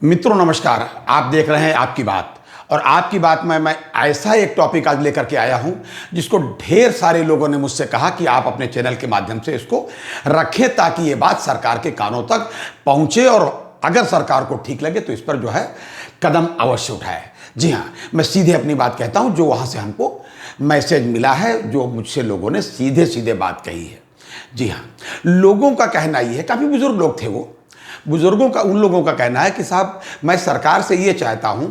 मित्रों नमस्कार। आप देख रहे हैं आपकी बात। और आपकी बात में मैं ऐसा एक टॉपिक आज लेकर के आया हूं जिसको ढेर सारे लोगों ने मुझसे कहा कि आप अपने चैनल के माध्यम से इसको रखें ताकि ये बात सरकार के कानों तक पहुंचे और अगर सरकार को ठीक लगे तो इस पर जो है कदम अवश्य उठाए। जी हाँ, मैं सीधे अपनी बात कहता हूं जो वहां से हमको मैसेज मिला है, जो मुझसे लोगों ने सीधे सीधे बात कही है। जी हाँ, लोगों का कहना ये है, काफ़ी बुजुर्ग लोग थे वो, बुजुर्गों का, उन लोगों का कहना है कि साहब मैं सरकार से ये चाहता हूं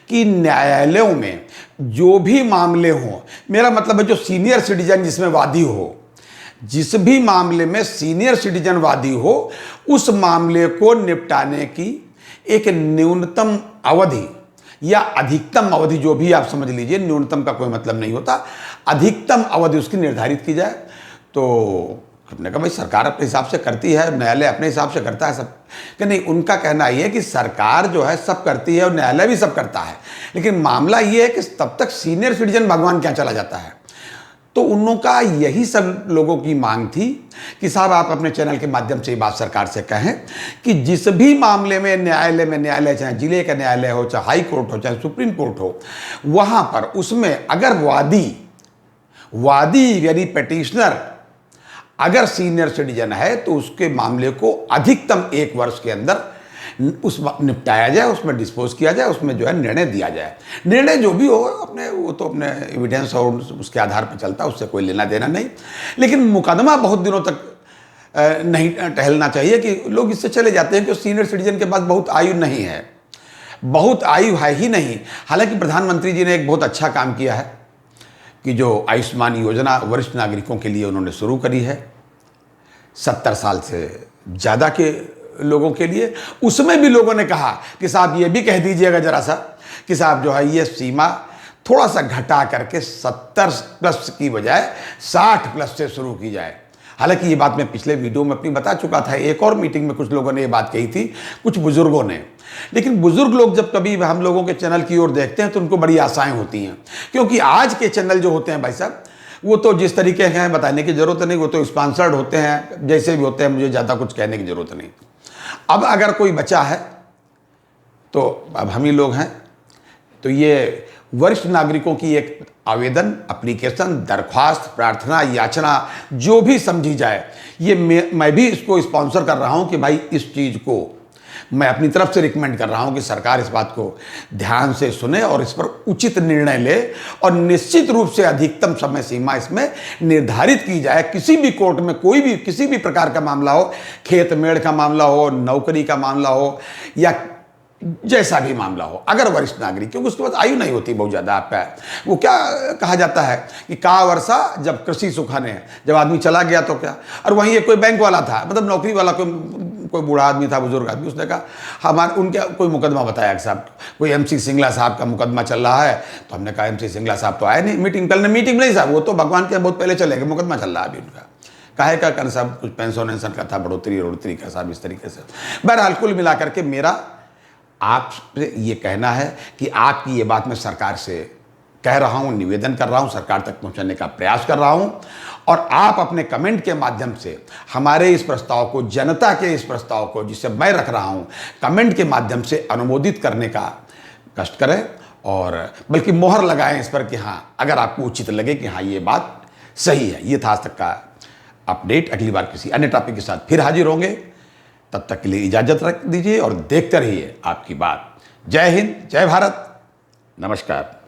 कि न्यायालयों में जो भी मामले हों, मेरा मतलब है जो सीनियर सिटीजन जिसमें वादी हो, जिस भी मामले में सीनियर सिटीजन वादी हो, उस मामले को निपटाने की एक न्यूनतम अवधि या अधिकतम अवधि, जो भी आप समझ लीजिए, न्यूनतम का कोई मतलब नहीं होता, अधिकतम अवधि उसकी निर्धारित की जाए। तो अपने कहा भाई सरकार अपने हिसाब से करती है, न्यायालय अपने हिसाब से करता है सब, कि नहीं, उनका कहना ये है कि सरकार जो है सब करती है और न्यायालय भी सब करता है, लेकिन मामला ये है कि तब तक सीनियर सिटीजन भगवान क्या चला जाता है। तो उन लोगों का यही सब लोगों की मांग थी कि साहब आप अपने चैनल के माध्यम से ये बात सरकार से कहें कि जिस भी मामले में न्यायालय चाहे जिले का न्यायालय हो, चाहे हाई कोर्ट हो, चाहे सुप्रीम कोर्ट हो, वहां पर उसमें अगर वादी यानी पिटीशनर अगर सीनियर सिटीजन है तो उसके मामले को अधिकतम 1 वर्ष के अंदर उस निपटाया जाए, उसमें डिस्पोज किया जाए, उसमें जो है निर्णय दिया जाए। निर्णय जो भी हो अपने, वो तो अपने एविडेंस और उसके आधार पर चलता है, उससे कोई लेना देना नहीं। लेकिन मुकदमा बहुत दिनों तक नहीं टहलना चाहिए कि लोग इससे चले जाते हैं कि सीनियर सिटीजन के पास बहुत आयु नहीं है, बहुत आयु है ही नहीं। हालांकि प्रधानमंत्री जी ने एक बहुत अच्छा काम किया है कि जो आयुष्मान योजना वरिष्ठ नागरिकों के लिए उन्होंने शुरू करी है 70 साल से ज़्यादा के लोगों के लिए। उसमें भी लोगों ने कहा कि साहब ये भी कह दीजिएगा ज़रा सा कि साहब जो है ये सीमा थोड़ा सा घटा करके 70 प्लस की बजाय 60 प्लस से शुरू की जाए। हालांकि ये बात मैं पिछले वीडियो में अपनी बता चुका था, एक और मीटिंग में कुछ लोगों ने ये बात कही थी, कुछ बुजुर्गों ने। लेकिन बुजुर्ग लोग जब कभी हम लोगों के चैनल की ओर देखते हैं तो उनको बड़ी आशाएं होती हैं, क्योंकि आज के चैनल जो होते हैं भाई साहब, वो तो जिस तरीके के हैं बताने की ज़रूरत नहीं, वो तो स्पॉन्सर्ड होते हैं, जैसे भी होते हैं, मुझे ज़्यादा कुछ कहने की ज़रूरत नहीं। अब अगर कोई बचा है तो अब हम ही लोग हैं, तो ये वरिष्ठ नागरिकों की एक आवेदन, एप्लीकेशन, दरख्वास्त, प्रार्थना, याचना जो भी समझी जाए, ये मैं भी इसको स्पॉन्सर कर रहा हूं कि भाई इस चीज़ को मैं अपनी तरफ से रिकमेंड कर रहा हूं कि सरकार इस बात को ध्यान से सुने और इस पर उचित निर्णय ले और निश्चित रूप से अधिकतम समय सीमा इसमें निर्धारित की जाए। किसी भी कोर्ट में कोई भी किसी भी प्रकार का मामला हो, खेत मेड़ का मामला हो, नौकरी का मामला हो या जैसा भी मामला हो, अगर वरिष्ठ नागरिक, क्योंकि उसके बाद आयु नहीं होती बहुत ज़्यादा आपका, वो क्या कहा जाता है कि का वर्षा जब कृषि सुखाने, जब आदमी चला गया तो क्या। और वहीं एक कोई बैंक वाला था, मतलब नौकरी वाला, कोई बूढ़ा आदमी था, बुजुर्ग आदमी, उसने कहा उनके कोई मुकदमा बताया कि साहब कोई MC सिंगला साहब का मुकदमा चल रहा है। तो हमने कहा MC सिंगला साहब तो आए नहीं मीटिंग, कल मीटिंग नहीं साहब, वो तो भगवान के बहुत पहले चले गए, मुकदमा चल रहा है अभी उनका। काहे का कर साहब, कुछ पेंशन का था, बढ़ोतरी का साहब, इस तरीके से। बहरहाल कुल मिलाकर के मेरा आपसे ये कहना है कि आपकी ये बात मैं सरकार से कह रहा हूँ, निवेदन कर रहा हूँ, सरकार तक पहुँचाने का प्रयास कर रहा हूँ। और आप अपने कमेंट के माध्यम से हमारे इस प्रस्ताव को, जनता के इस प्रस्ताव को जिसे मैं रख रहा हूँ, कमेंट के माध्यम से अनुमोदित करने का कष्ट करें और बल्कि मोहर लगाएं इस पर कि हाँ, अगर आपको उचित लगे कि हाँ ये बात सही है। ये था आज तक का अपडेट। अगली बार किसी अन्य टॉपिक के साथ फिर हाजिर होंगे, तब तक के लिए इजाज़त रख दीजिए और देखते रहिए आपकी बात। जय हिंद, जय भारत, नमस्कार।